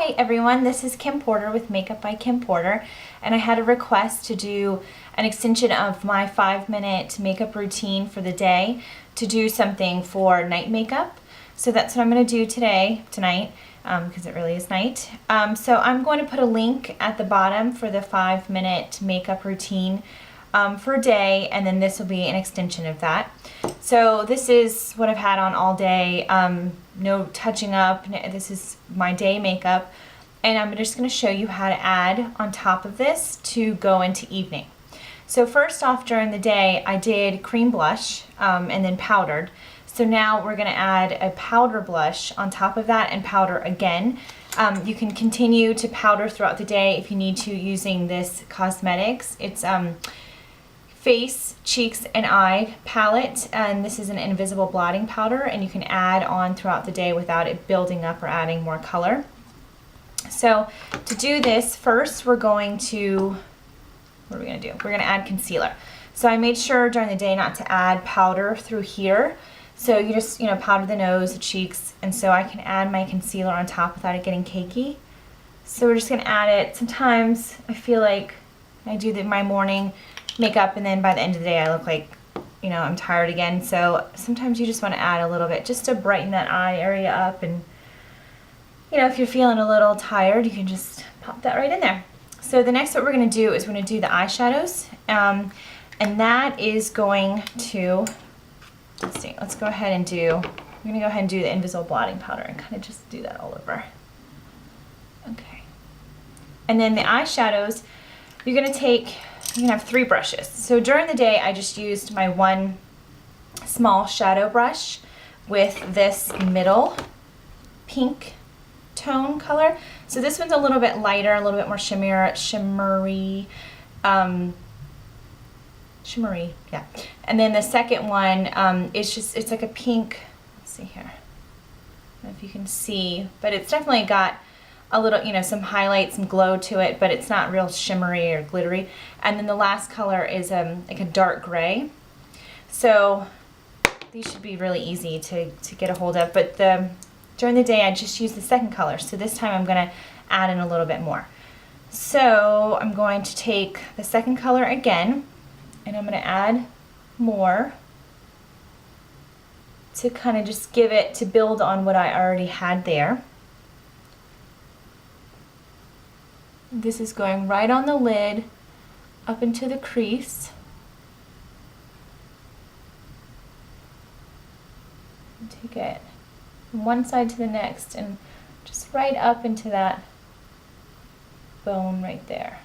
Hi everyone, this is Kim Porter with Makeup by Kim Porter, and I had a request to do an extension of my 5-minute makeup routine for the day to do something for night makeup. So that's what I'm going to do tonight, because it really is night. So I'm going to put a link at the bottom for the 5-minute makeup routine for a day, and then this will be an extension of that. So this is what I've had on all day, no touching up. This is my day makeup, and I'm just going to show you how to add on top of this to go into evening. So first off, during the day I did cream blush and then powdered. So now we're going to add a powder blush on top of that and powder again. You can continue to powder throughout the day if you need to using this cosmetics. It's face, cheeks, and eye palette, and this is an invisible blotting powder, and you can add on throughout the day without it building up or adding more color. So to do this, first we're going to, what are we going to do? We're going to add concealer. So I made sure during the day not to add powder through here. So you just, powder the nose, the cheeks, and so I can add my concealer on top without it getting cakey. So we're just going to add it. Sometimes I feel like I do my morning makeup and then by the end of the day I look like, I'm tired again. So sometimes you just want to add a little bit just to brighten that eye area up, and if you're feeling a little tired, you can just pop that right in there. So the next what we're going to do is we're going to do the eyeshadows, and that is going to, let's go ahead and we're going to go ahead and do the invisible blotting powder and kind of just do that all over. Okay. And then the eyeshadows, you're going to have 3 brushes. So during the day I just used my one small shadow brush with this middle pink tone color. So this one's a little bit lighter, a little bit more shimmery, yeah. And then the second one it's like a pink, let's see here, I don't know if you can see, but it's definitely got a little, some highlight, some glow to it, but it's not real shimmery or glittery. And then the last color is like a dark gray. So these should be really easy to get a hold of, but during the day I just use the second color. So this time I'm going to add in a little bit more. So I'm going to take the second color again, and I'm going to add more to kind of just to build on what I already had there. This is going right on the lid, up into the crease. And take it from one side to the next and just right up into that bone right there.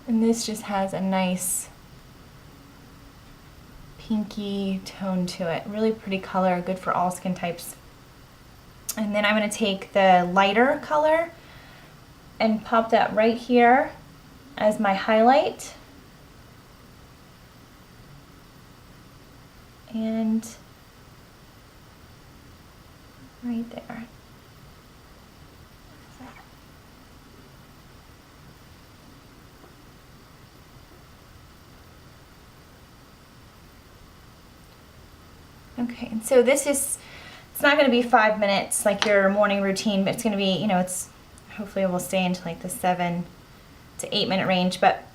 And this just has a nice pinky tone to it. Really pretty color, good for all skin types. And then I'm going to take the lighter color and pop that right here as my highlight. And right there. Okay, and so this is, it's not going to be 5 minutes like your morning routine, but it's going to be, hopefully it will stay into like the 7 to 8 minute range, but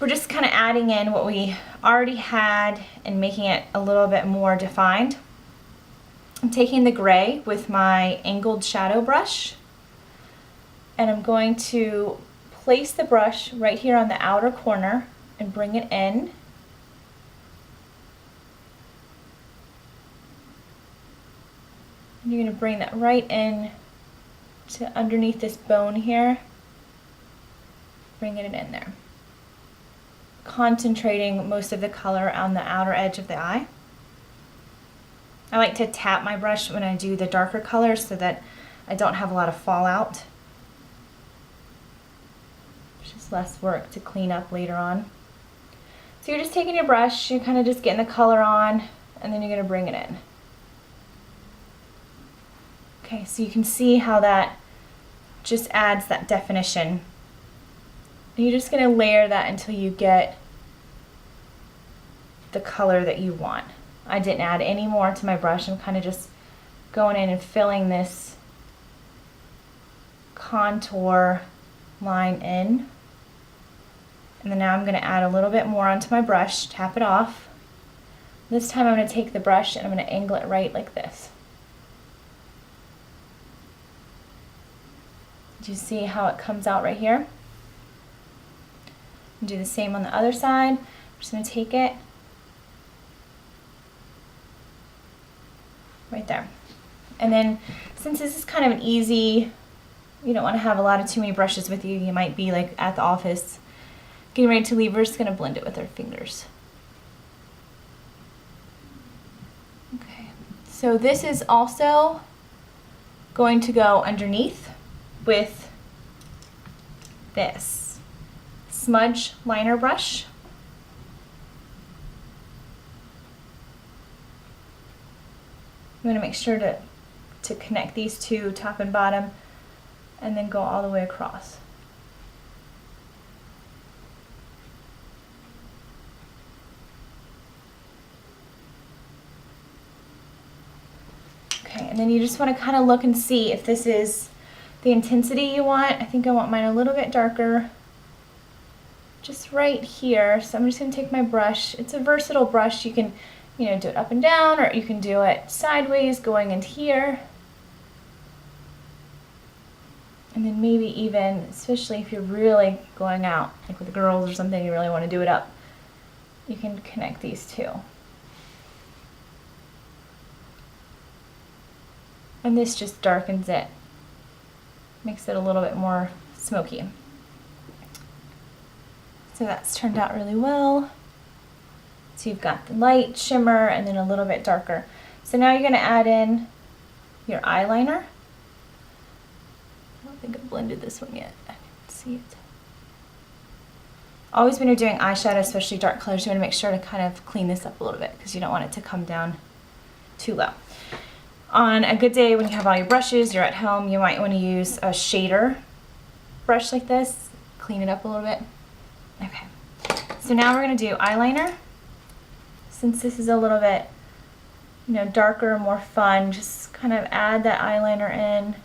we're just kind of adding in what we already had and making it a little bit more defined. I'm taking the gray with my angled shadow brush, and I'm going to place the brush right here on the outer corner and bring it in. You're going to bring that right in to underneath this bone here, bringing it in there. Concentrating most of the color on the outer edge of the eye. I like to tap my brush when I do the darker colors so that I don't have a lot of fallout. It's just less work to clean up later on. So you're just taking your brush, you're kind of just getting the color on, and then you're going to bring it in. Okay, so you can see how that just adds that definition. And you're just going to layer that until you get the color that you want. I didn't add any more to my brush. I'm kind of just going in and filling this contour line in. And then now I'm going to add a little bit more onto my brush, tap it off. This time I'm going to take the brush and I'm going to angle it right like this. Do you see how it comes out right here? And do the same on the other side. I'm just going to take it right there. And then since this is kind of an easy, you don't want to have a lot of too many brushes with you. You might be like at the office getting ready to leave. We're just going to blend it with our fingers. Okay, so this is also going to go underneath with this smudge liner brush. I'm going to make sure to connect these two, top and bottom, and then go all the way across. Okay, and then you just want to kind of look and see if this is the intensity you want. I think I want mine a little bit darker, just right here. So I'm just going to take my brush. It's a versatile brush. You can, do it up and down, or you can do it sideways going into here. And then maybe even, especially if you're really going out, like with the girls or something, you really want to do it up, you can connect these two. And this just darkens it, makes it a little bit more smoky. So that's turned out really well. So you've got the light shimmer and then a little bit darker. So now you're going to add in your eyeliner. I don't think I've blended this one yet. I can see it. Always when you're doing eyeshadow, especially dark colors, you want to make sure to kind of clean this up a little bit because you don't want it to come down too low. On a good day when you have all your brushes, you're at home, you might want to use a shader brush like this, clean it up a little bit. Okay, so now we're going to do eyeliner. Since this is a little bit, darker, more fun, just kind of add that eyeliner in.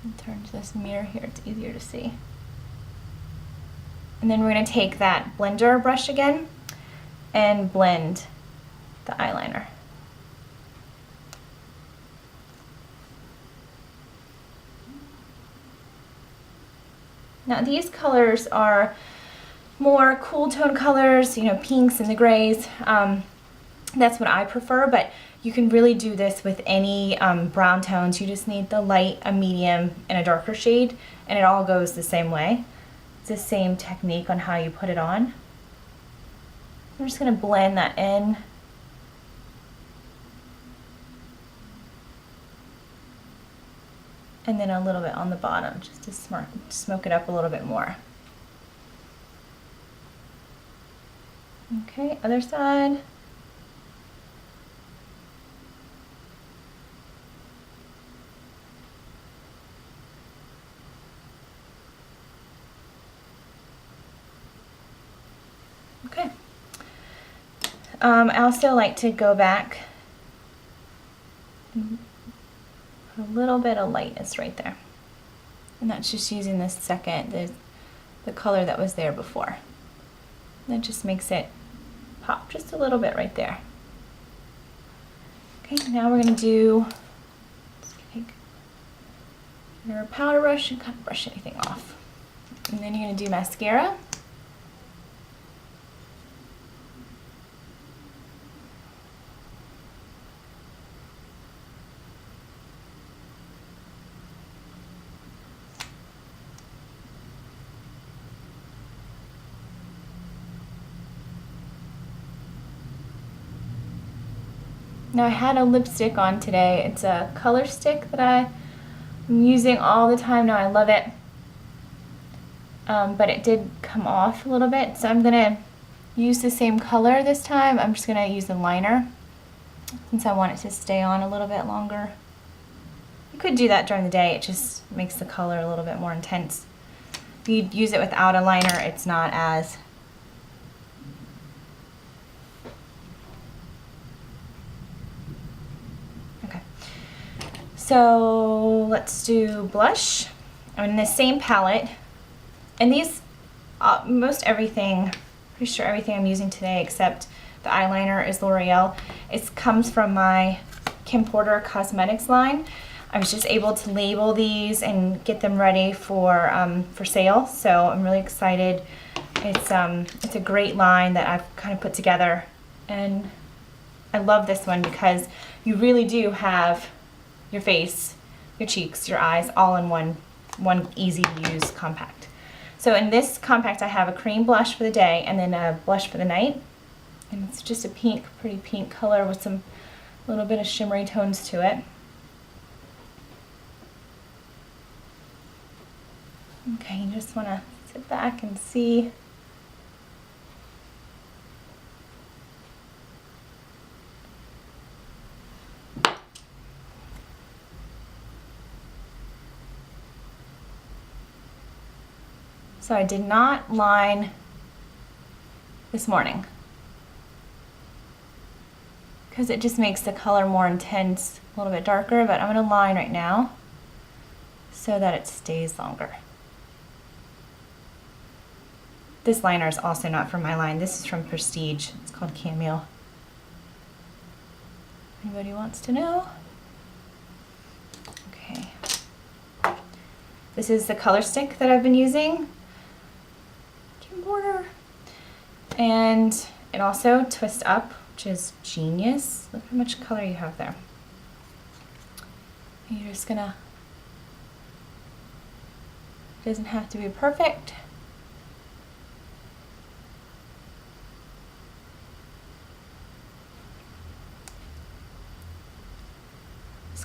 And turn to this mirror here, it's easier to see. And then we're going to take that blender brush again and blend the eyeliner. Now these colors are more cool tone colors, pinks and the grays. That's what I prefer, but you can really do this with any brown tones. You just need the light, a medium, and a darker shade, and it all goes the same way. It's the same technique on how you put it on. I'm just going to blend that in. And then a little bit on the bottom, just to smoke it up a little bit more. Okay, other side. Okay. I also like to go back and put a little bit of lightness right there. And that's just using this second, the color that was there before. That just makes it pop just a little bit right there. Okay, now we're going to do, let's take your powder brush and kind of brush anything off. And then you're going to do mascara. Now I had a lipstick on today. It's a color stick that I'm using all the time now. I love it. But it did come off a little bit, so I'm gonna use the same color this time. I'm just gonna use the liner since I want it to stay on a little bit longer. You could do that during the day. It just makes the color a little bit more intense. If you use it without a liner, it's not as okay. So let's do blush. I'm in the same palette, and these most everything, pretty sure everything I'm using today except the eyeliner is L'Oreal. It comes from my Kim Porter Cosmetics line. I was just able to label these and get them ready for sale, so I'm really excited. It's a great line that I've kind of put together, and I love this one because you really do have your face, your cheeks, your eyes all in one easy to use compact. So in this compact I have a cream blush for the day and then a blush for the night, and it's just a pink, pretty pink color with some little bit of shimmery tones to it. Okay, you just want to sit back and see. So I did not line this morning because it just makes the color more intense, a little bit darker, but I'm going to line right now so that it stays longer. This liner is also not from my line. This is from Prestige. It's called Cameo. Anybody wants to know? Okay. This is the color stick that I've been using. Kim Porter. And it also twists up, which is genius. Look how much color you have there. And you're just gonna, it doesn't have to be perfect.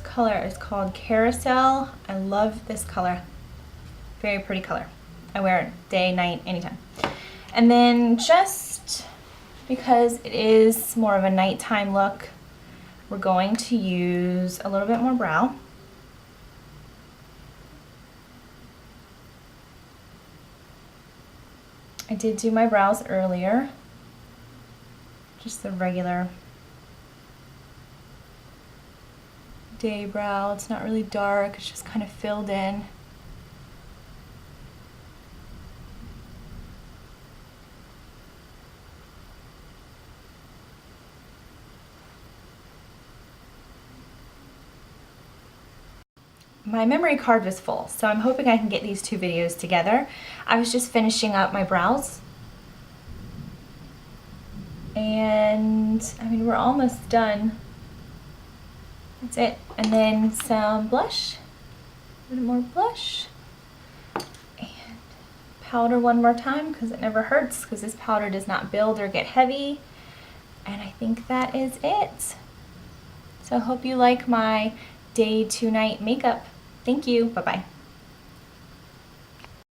Color is called Carousel. I love this color. Very pretty color. I wear it day, night, anytime. And then just because it is more of a nighttime look, we're going to use a little bit more brow. I did do my brows earlier. Just the regular day brow. It's not really dark, it's just kind of filled in. My memory card was full, so I'm hoping I can get these two videos together. I was just finishing up my brows. And I mean, we're almost done. That's it. And then some blush, a little more blush, and powder one more time because it never hurts, because this powder does not build or get heavy. And I think that is it. So I hope you like my day to night makeup. Thank you. Bye-bye.